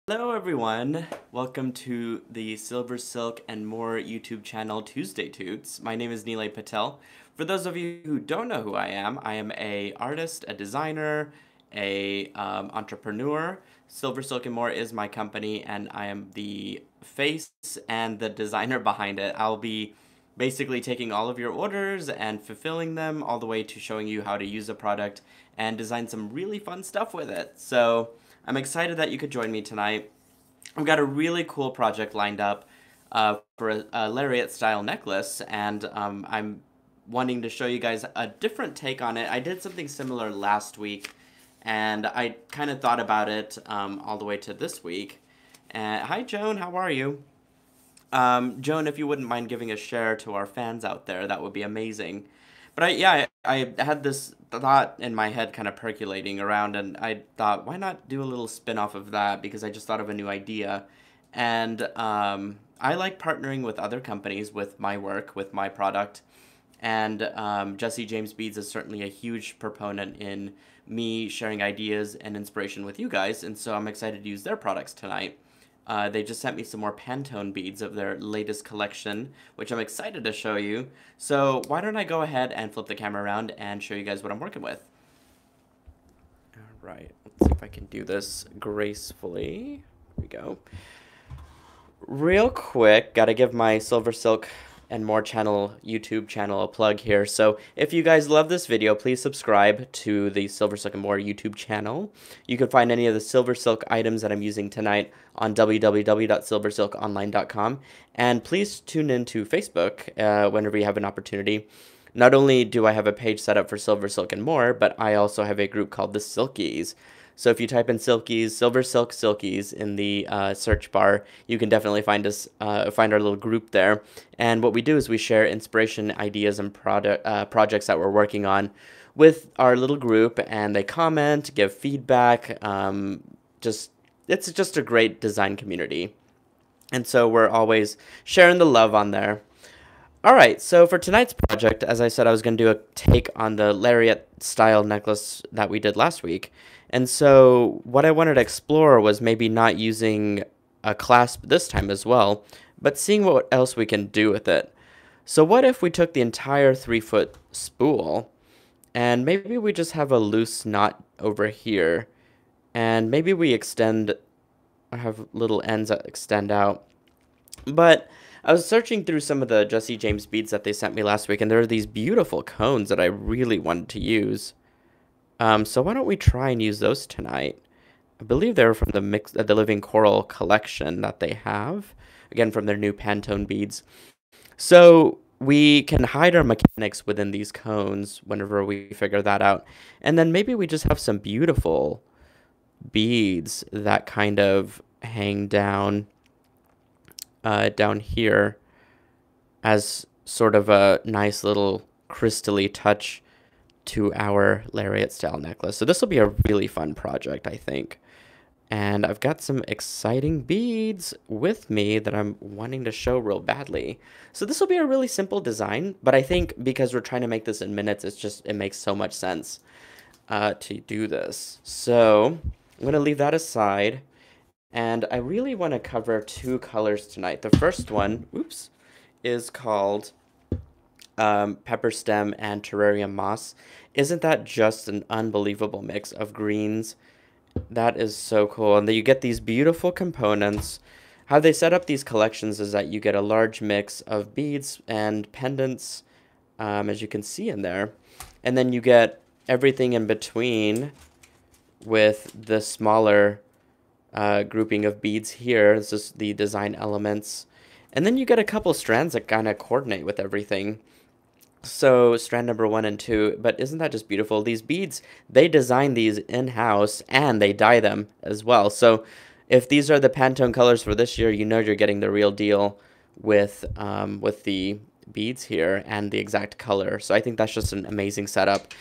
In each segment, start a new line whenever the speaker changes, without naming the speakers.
Hello everyone, welcome to the Silver Silk and More YouTube channel Tuesday Toots. My name is Nilay Patel. For those of you who don't know who I am a artist, a designer, a entrepreneur. Silver Silk and More is my company and I am the face and the designer behind it. I'll be basically taking all of your orders and fulfilling them all the way to showing you how to use a product and design some really fun stuff with it. So I'm excited that you could join me tonight. I've got a really cool project lined up for a Lariat style necklace, and I'm wanting to show you guys a different take on it. I did something similar last week, and I kind of thought about it all the way to this week. Hi, Joan, how are you? Joan, if you wouldn't mind giving a share to our fans out there, that would be amazing. But I had this thought in my head kind of percolating around, and I thought, why not do a little spin-off of that? Because I just thought of a new idea. And I like partnering with other companies with my work, with my product. And Jesse James Beads is certainly a huge proponent in me sharing ideas and inspiration with you guys. And so I'm excited to use their products tonight. They just sent me some more Pantone beads of their latest collection, which I'm excited to show you. So why don't I go ahead and flip the camera around and show you guys what I'm working with. All right, let's see if I can do this gracefully. Here we go. Real quick, gotta give my Silver Silk and More channel, YouTube channel, a plug here. So if you guys love this video, please subscribe to the Silver Silk and More YouTube channel. You can find any of the Silver Silk items that I'm using tonight on www.silversilkonline.com. And please tune in to Facebook whenever you have an opportunity. Not only do I have a page set up for Silver Silk and More, but I also have a group called the Silkies. So if you type in Silkies, Silver Silk Silkies in the search bar, you can definitely find us, find our little group there. And what we do is we share inspiration, ideas, and projects that we're working on with our little group, and they comment, give feedback. It's just a great design community. And so we're always sharing the love on there. All right, so for tonight's project, as I said, I was going to do a take on the Lariat style necklace that we did last week. And so what I wanted to explore was maybe not using a clasp this time as well, but seeing what else we can do with it. So what if we took the entire 3-foot spool and maybe we just have a loose knot over here, and maybe we extend, I have little ends that extend out. But I was searching through some of the Jesse James beads that they sent me last week, and there are these beautiful cones that I really wanted to use. So why don't we try and use those tonight? I believe they're from the Living Coral collection that they have, again from their new Pantone beads. So we can hide our mechanics within these cones whenever we figure that out, and then maybe we just have some beautiful beads that kind of hang down down here as sort of a nice little crystally touch to our Lariat style necklace. So this will be a really fun project, I think. And I've got some exciting beads with me that I'm wanting to show real badly. So this will be a really simple design, but I think because we're trying to make this in minutes, it makes so much sense to do this. So I'm going to leave that aside. And I really want to cover 2 colors tonight. The first one, oops, is called Pepper Stem and Terrarium Moss. Isn't that just an unbelievable mix of greens? That is so cool. And then you get these beautiful components. How they set up these collections is that you get a large mix of beads and pendants, as you can see in there. And then you get everything in between with the smaller grouping of beads here. This is the design elements. And then you get a couple strands that kind of coordinate with everything. So strand number 1 and 2, but isn't that just beautiful? These beads, they design these in-house and they dye them as well. So if these are the Pantone colors for this year, you know you're getting the real deal with the beads here and the exact color. So I think that's just an amazing setup.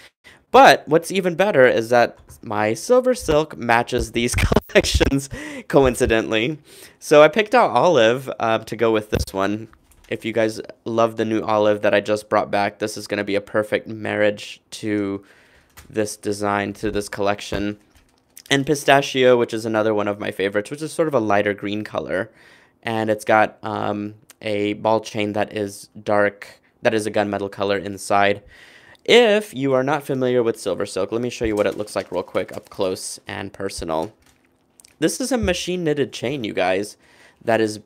But what's even better is that my Silver Silk matches these collections coincidentally. So I picked out olive to go with this one. If you guys love the new olive that I just brought back, this is going to be a perfect marriage to this design, to this collection. And pistachio, which is another one of my favorites, which is sort of a lighter green color. And it's got a ball chain that is dark, that is a gunmetal color inside. If you are not familiar with silver silk, let me show you what it looks like real quick up close and personal. This is a machine knitted chain, you guys, that is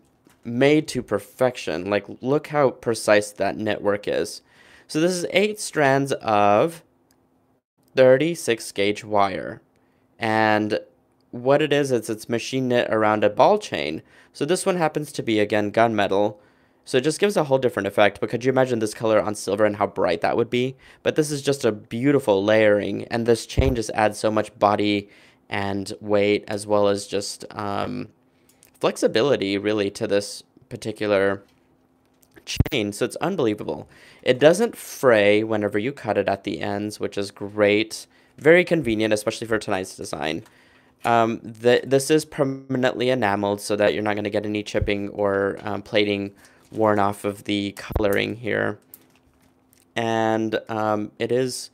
made to perfection. Like, look how precise that knitwork is. So this is 8 strands of 36 gauge wire. And what it is it's machine knit around a ball chain. So this one happens to be, again, gunmetal. So it just gives a whole different effect. But could you imagine this color on silver and how bright that would be? But this is just a beautiful layering. And this chain just adds so much body and weight, as well as just flexibility, really, to this particular chain. So it's unbelievable. It doesn't fray whenever you cut it at the ends, which is great. Very convenient, especially for tonight's design. This is permanently enameled so that you're not going to get any chipping or plating worn off of the coloring here. And it's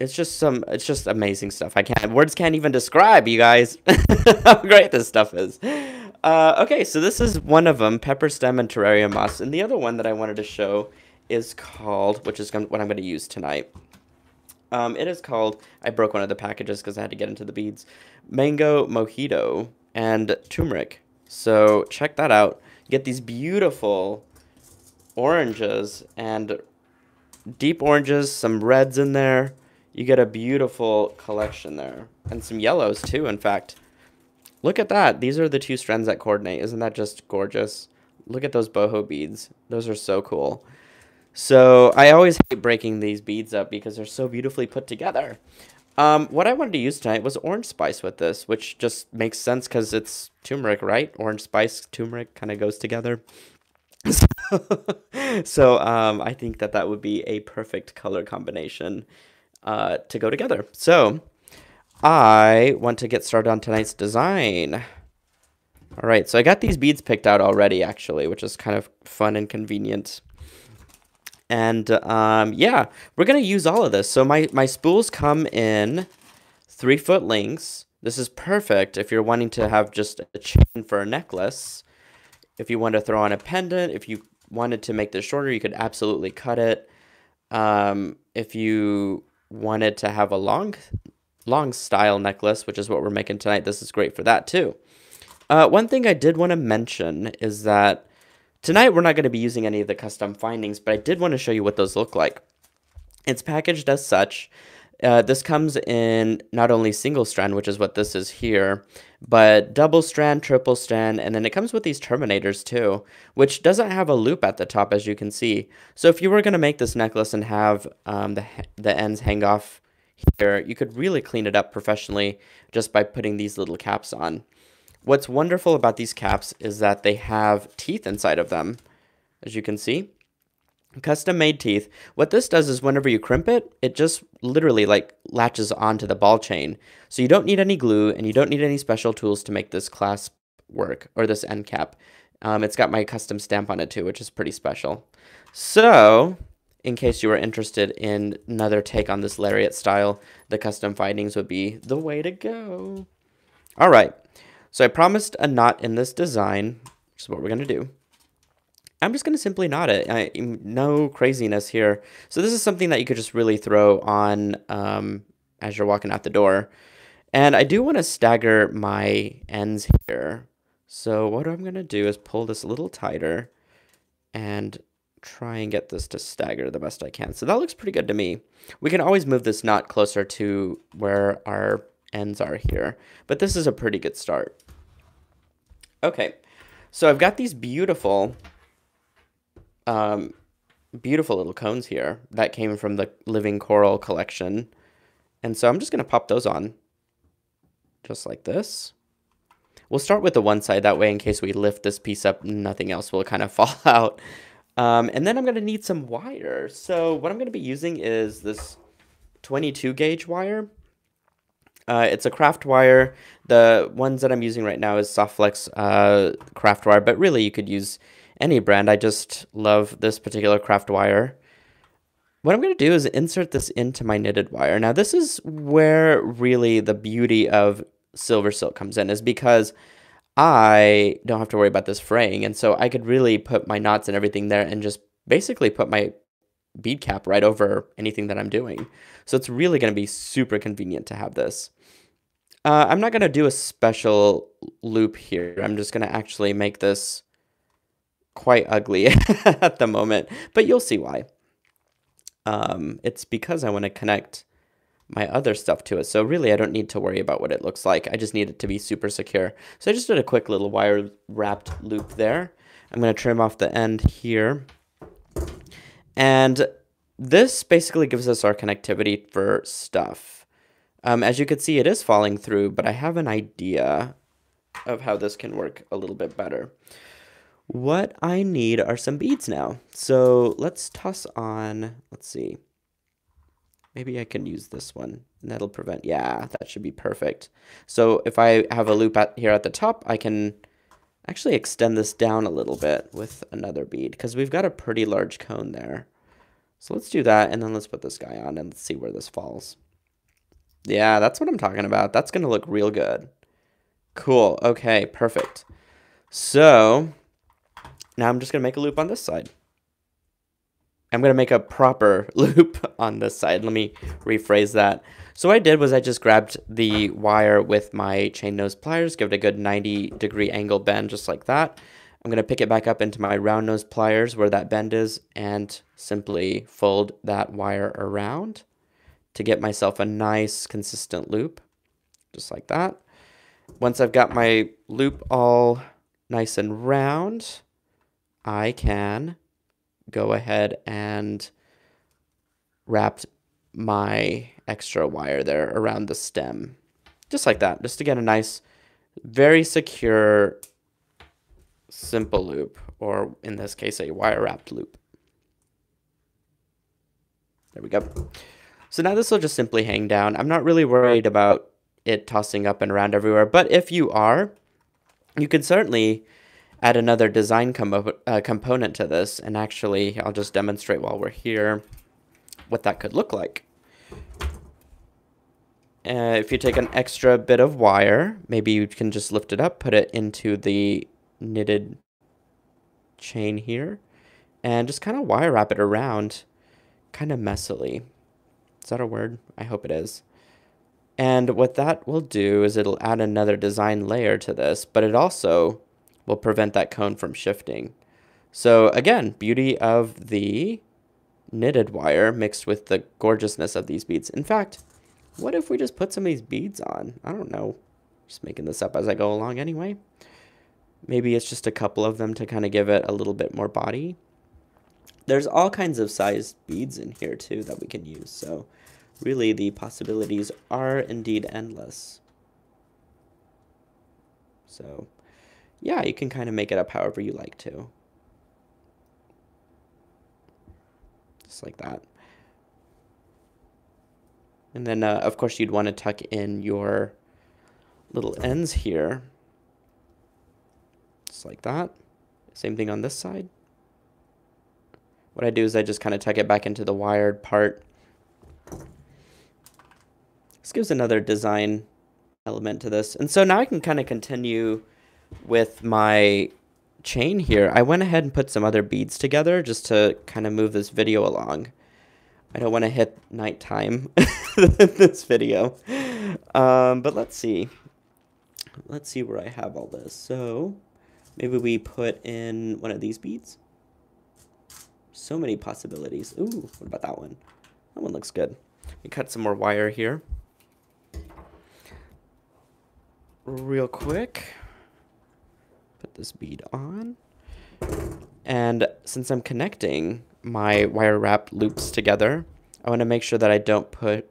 just amazing stuff. Words can't even describe, you guys, how great this stuff is. Okay, so this is one of them, pepper stem and terrarium moss. And the other one that I wanted to show is called, which is what I'm going to use tonight. It is called, I broke one of the packages because I had to get into the beads, Mango Mojito and Turmeric. So check that out. Get these beautiful oranges and deep oranges, some reds in there. You get a beautiful collection there. And some yellows too, in fact. Look at that. These are the 2 strands that coordinate. Isn't that just gorgeous? Look at those boho beads. Those are so cool. So I always hate breaking these beads up because they're so beautifully put together. What I wanted to use tonight was orange spice with this, which just makes sense because it's turmeric, right? Orange spice, turmeric kind of goes together. So I think that would be a perfect color combination to go together. So I want to get started on tonight's design. All right, so I got these beads picked out already, actually, which is kind of fun and convenient. And yeah, we're going to use all of this. So my spools come in 3-foot lengths. This is perfect if you're wanting to have just a chain for a necklace. If you want to throw on a pendant, if you wanted to make this shorter, you could absolutely cut it. If you wanted to have a long style necklace, which is what we're making tonight, this is great for that too. One thing I did want to mention is that tonight we're not going to be using any of the custom findings, but I did want to show you what those look like. It's packaged as such. This comes in not only single strand, which is what this is here, but double strand, triple strand, and then it comes with these terminators too, which doesn't have a loop at the top, as you can see. So if you were going to make this necklace and have the ends hang off here, you could really clean it up professionally just by putting these little caps on. What's wonderful about these caps is that they have teeth inside of them, as you can see. Custom made teeth. What this does is whenever you crimp it, it just literally like latches onto the ball chain. So you don't need any glue and you don't need any special tools to make this clasp work, or this end cap. It's got my custom stamp on it too, which is pretty special. So in case you were interested in another take on this Lariat style, the custom findings would be the way to go. All right. So I promised a knot in this design, which is what we're going to do. I'm just going to simply knot it. No craziness here. So this is something that you could just really throw on as you're walking out the door. And I do want to stagger my ends here. So what I'm going to do is pull this a little tighter and try and get this to stagger the best I can. So that looks pretty good to me. We can always move this knot closer to where our ends are here, but this is a pretty good start. Okay, so I've got these beautiful little cones here that came from the Living Coral collection, and so I'm just going to pop those on just like this. We'll start with the one side, that way in case we lift this piece up, nothing else will kind of fall out. And then I'm going to need some wire. So what I'm going to be using is this 22 gauge wire. It's a craft wire. The ones that I'm using right now is Softflex craft wire, but really you could use any brand. I just love this particular craft wire. what I'm going to do is insert this into my knitted wire. Now, this is where really the beauty of silver silk comes in, is because I don't have to worry about this fraying. And so I could really put my knots and everything there and just basically put my bead cap right over anything that I'm doing. So it's really going to be super convenient to have this. I'm not going to do a special loop here. I'm just going to actually make this quite ugly at the moment, but you'll see why. It's because I want to connect my other stuff to it. So really, I don't need to worry about what it looks like. I just need it to be super secure. So I just did a quick little wire wrapped loop there. I'm going to trim off the end here. And this basically gives us our connectivity for stuff. As you can see, it is falling through, but I have an idea of how this can work a little bit better. What I need are some beads now. So let's toss on, let's see. Maybe I can use this one, and that'll prevent, yeah, that should be perfect. So if I have a loop here at the top, I can actually extend this down a little bit with another bead, because we've got a pretty large cone there. So let's do that, and then let's put this guy on, and let's see where this falls. Yeah, that's what I'm talking about. That's going to look real good. Cool. Okay, perfect. So now I'm just going to make a loop on this side. I'm going to make a proper loop on this side. Let me rephrase that. So what I did was I just grabbed the wire with my chain nose pliers, give it a good 90-degree angle bend just like that. I'm going to pick it back up into my round nose pliers where that bend is and simply fold that wire around to get myself a nice consistent loop, just like that. Once I've got my loop all nice and round, I can go ahead and wrap my extra wire there around the stem, just like that, just to get a nice, very secure, simple loop, or in this case, a wire wrapped loop. There we go. So now this will just simply hang down. I'm not really worried about it tossing up and around everywhere, but if you are, you could certainly add another design component to this, and actually I'll just demonstrate while we're here what that could look like. If you take an extra bit of wire, maybe you can just lift it up, put it into the knitted chain here, and just kind of wire wrap it around kind of messily. Is that a word? I hope it is. And what that will do is it'll add another design layer to this, but it also will prevent that cone from shifting. So again, beauty of the knitted wire mixed with the gorgeousness of these beads. In fact, what if we just put some of these beads on? I don't know. Just making this up as I go along anyway. Maybe it's just a couple of them to kind of give it a little bit more body. There's all kinds of sized beads in here too that we can use. So really the possibilities are indeed endless. So yeah, you can kind of make it up however you like to. Just like that. And then, of course, you'd want to tuck in your little ends here. Just like that. Same thing on this side. What I do is I just kind of tuck it back into the wired part. This gives another design element to this. And so now I can kind of continue with my chain here. I went ahead and put some other beads together just to kind of move this video along. I don't want to hit nighttime in this video. But let's see. Let's see where I have all this. So maybe we put in one of these beads. So many possibilities. Ooh, what about that one? That one looks good. We cut some more wire here. Real quick. Put this bead on. And since I'm connecting my wire wrap loops together, I want to make sure that I don't put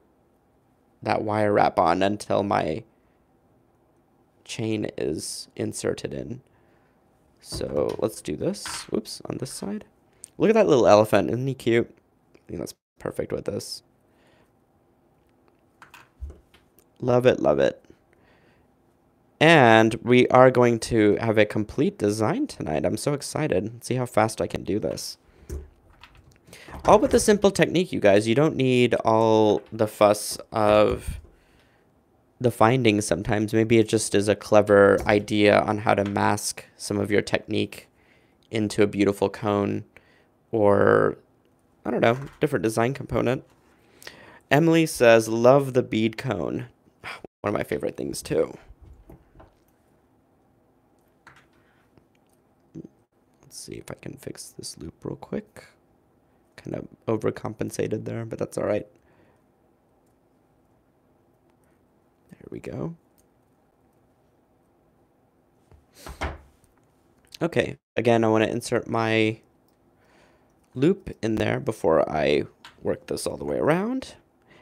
that wire wrap on until my chain is inserted in. So let's do this. Whoops, on this side. Look at that little elephant. Isn't he cute? I think that's perfect with this. Love it, love it. And we are going to have a complete design tonight. I'm so excited. Let's see how fast I can do this. All with a simple technique, you guys. You don't need all the fuss of the findings sometimes. Maybe it just is a clever idea on how to mask some of your technique into a beautiful cone or, I don't know, different design component. Emily says, love the bead cone. One of my favorite things too. Let's see if I can fix this loop real quick. Kind of overcompensated there, but that's all right. There we go. Okay, again, I want to insert my loop in there before I work this all the way around.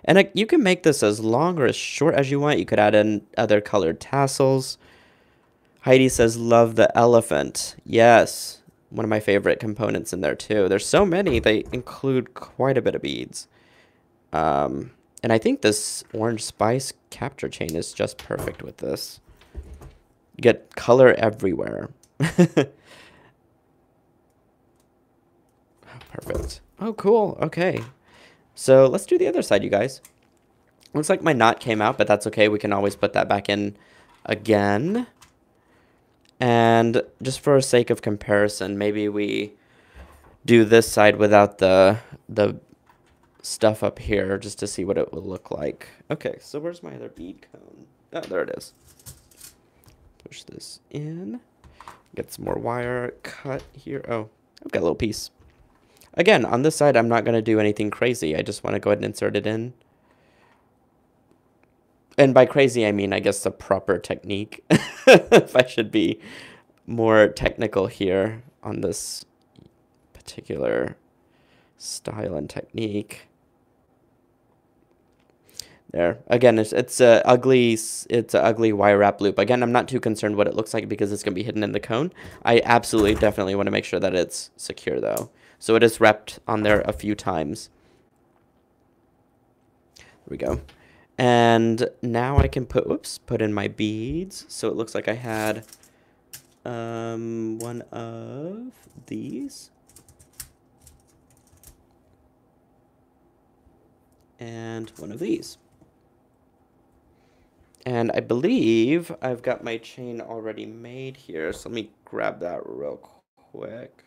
And you can make this as long or as short as you want. You could add in other colored tassels. Heidi says, love the elephant. Yes, one of my favorite components in there too. There's so many, they include quite a bit of beads. And I think this orange spice capture chain is just perfect with this. You get color everywhere. Perfect. Oh, cool. Okay. So let's do the other side, you guys. Looks like my knot came out, but that's okay. We can always put that back in again. And just for sake of comparison, maybe we do this side without the stuff up here just to see what it will look like. Okay, so where's my other bead cone? Oh, there it is. Push this in. Get some more wire cut here. Oh, I've got a little piece. Again, on this side, I'm not going to do anything crazy. I just want to go ahead and insert it in. And by crazy, I mean, I guess, the proper technique. If I should be more technical here on this particular style and technique. There. Again, it's a ugly wire wrap loop. Again, I'm not too concerned what it looks like because it's going to be hidden in the cone. I absolutely definitely want to make sure that it's secure, though. So it is wrapped on there a few times. There we go. And now I can put in my beads. So it looks like I had one of these. And one of these. And I believe I've got my chain already made here. So let me grab that real quick.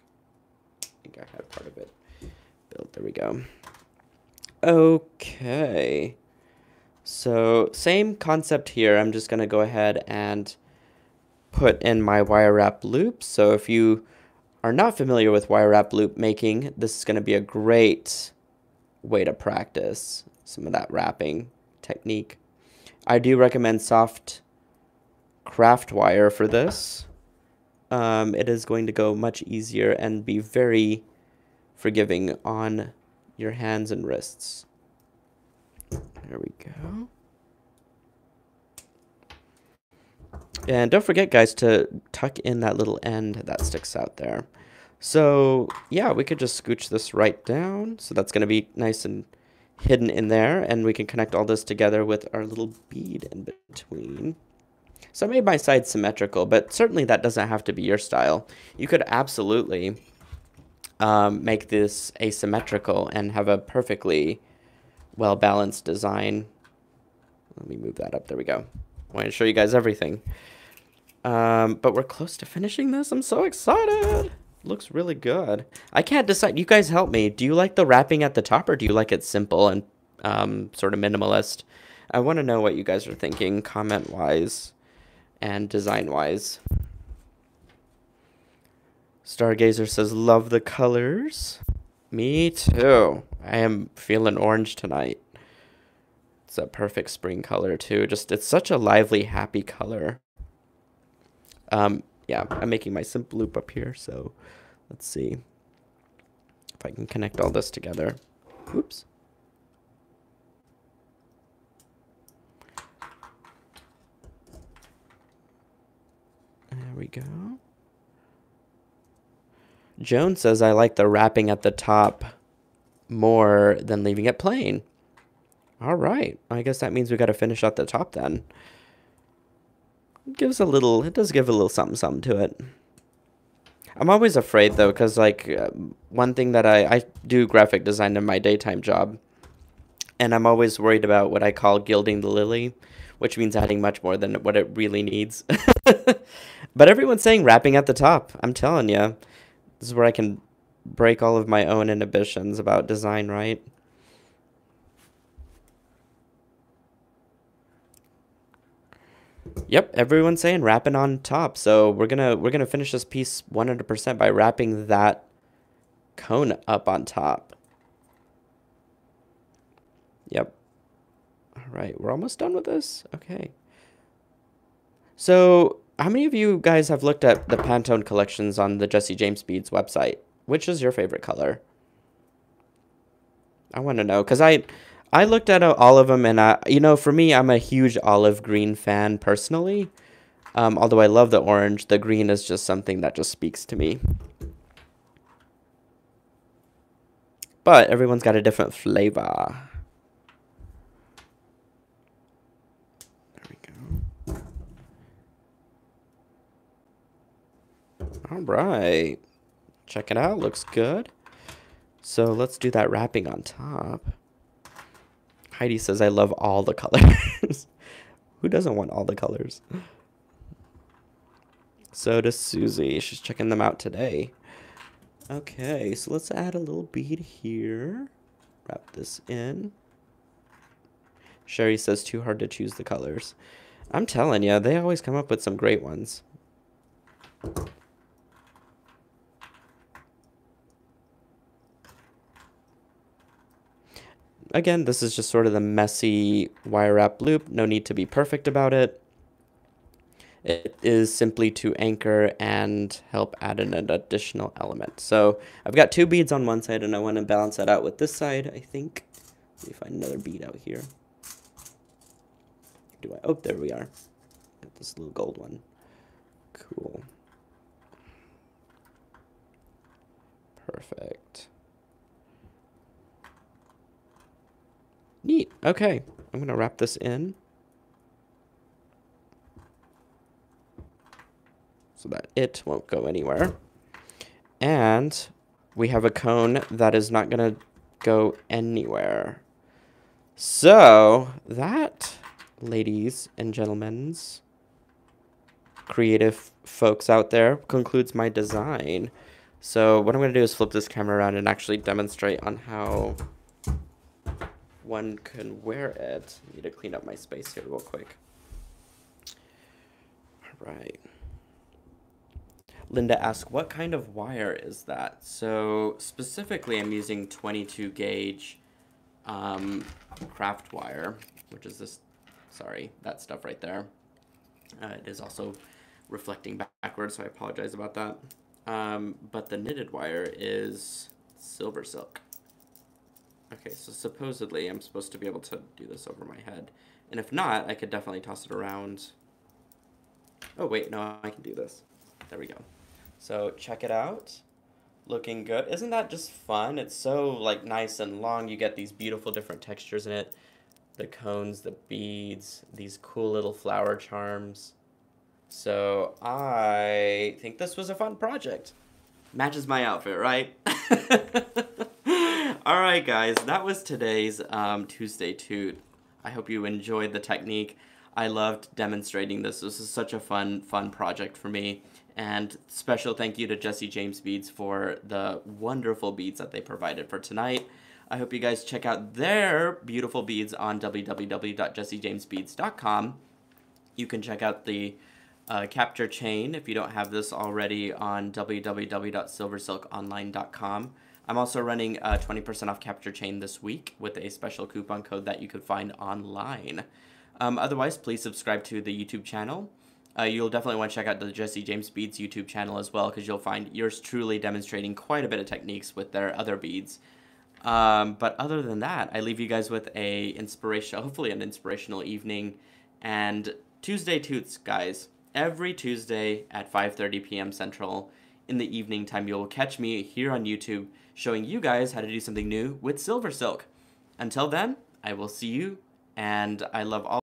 I think I had part of it built. There we go. Okay. So same concept here. I'm just going to go ahead and put in my wire wrap loop. So if you are not familiar with wire wrap loop making, this is going to be a great way to practice some of that wrapping technique. I do recommend soft craft wire for this. It is going to go much easier and be very forgiving on your hands and wrists. There we go. And don't forget, guys, to tuck in that little end that sticks out there. So, yeah, we could just scooch this right down. So that's going to be nice and hidden in there. And we can connect all this together with our little bead in between. So I made my side symmetrical, but certainly that doesn't have to be your style. You could absolutely make this asymmetrical and have a perfectly well-balanced design. Let me move that up. There we go. I want to show you guys everything. But we're close to finishing this. I'm so excited. Looks really good. I can't decide. You guys help me. Do you like the wrapping at the top or do you like it simple and sort of minimalist? I want to know what you guys are thinking comment-wise and design-wise. Stargazer says, love the colors. Me too. I am feeling orange tonight. It's a perfect spring color too. Just, it's such a lively, happy color. Yeah, I'm making my simple loop up here, so let's see if I can connect all this together. Oops. There we go. Joan says, I like the wrapping at the top more than leaving it plain. All right. I guess that means we got to finish at the top then. It does give a little something to it. I'm always afraid though, because like one thing that I do graphic design in my daytime job, and I'm always worried about what I call gilding the lily, which means adding much more than what it really needs. But everyone's saying wrapping at the top. I'm telling you, this is where I can break all of my own inhibitions about design, right? Yep, everyone's saying wrapping on top. So we're gonna finish this piece 100% by wrapping that cone up on top. Yep. All right, we're almost done with this. Okay. So, how many of you guys have looked at the Pantone collections on the Jesse James Beads website? Which is your favorite color? I want to know because I looked at all of them, and you know, for me, I'm a huge olive green fan personally. Although I love the orange, the green is just something that just speaks to me. But everyone's got a different flavor. There we go. All right. Check it out. Looks good. So let's do that wrapping on top. Heidi says, I love all the colors. Who doesn't want all the colors? So does Susie. She's checking them out today. Okay, so let's add a little bead here. Wrap this in. Sherry says, too hard to choose the colors. I'm telling you, they always come up with some great ones. Again, this is just sort of the messy wire wrap loop. No need to be perfect about it. It is simply to anchor and help add an additional element. So I've got 2 beads on one side, and I want to balance that out with this side, I think. Let me find another bead out here. Oh, there we are. Got this little gold one. Cool. Perfect. Neat. Okay. I'm going to wrap this in so that it won't go anywhere. And we have a cone that is not going to go anywhere. So that, ladies and gentlemen, creative folks out there, concludes my design. So what I'm going to do is flip this camera around and actually demonstrate on how one can wear it. I need to clean up my space here real quick. All right. Linda asks, what kind of wire is that? So specifically, I'm using 22 gauge craft wire, which is this, sorry, that stuff right there. It is also reflecting backwards, so I apologize about that. But the knitted wire is silver silk. Okay, so supposedly I'm supposed to be able to do this over my head. And if not, I could definitely toss it around. Oh, wait, no, I can do this. There we go. So check it out. Looking good. Isn't that just fun? It's so like nice and long. You get these beautiful different textures in it. The cones, the beads, these cool little flower charms. So I think this was a fun project. Matches my outfit, right? All right, guys, that was today's Tuesday Toot. I hope you enjoyed the technique. I loved demonstrating this. This is such a fun project for me. And special thank you to Jesse James Beads for the wonderful beads that they provided for tonight. I hope you guys check out their beautiful beads on www.jessejamesbeads.com. You can check out the capture chain if you don't have this already on www.silversilkonline.com. I'm also running a 20% off capture chain this week with a special coupon code that you could find online. Otherwise, please subscribe to the YouTube channel. You'll definitely want to check out the Jesse James Beads YouTube channel as well, because you'll find yours truly demonstrating quite a bit of techniques with their other beads. But other than that, I leave you guys with hopefully an inspirational evening. And Tuesday Toots, guys. Every Tuesday at 5:30 p.m. Central in the evening time, you'll catch me here on YouTube showing you guys how to do something new with silver silk. Until then, I will see you, and I love all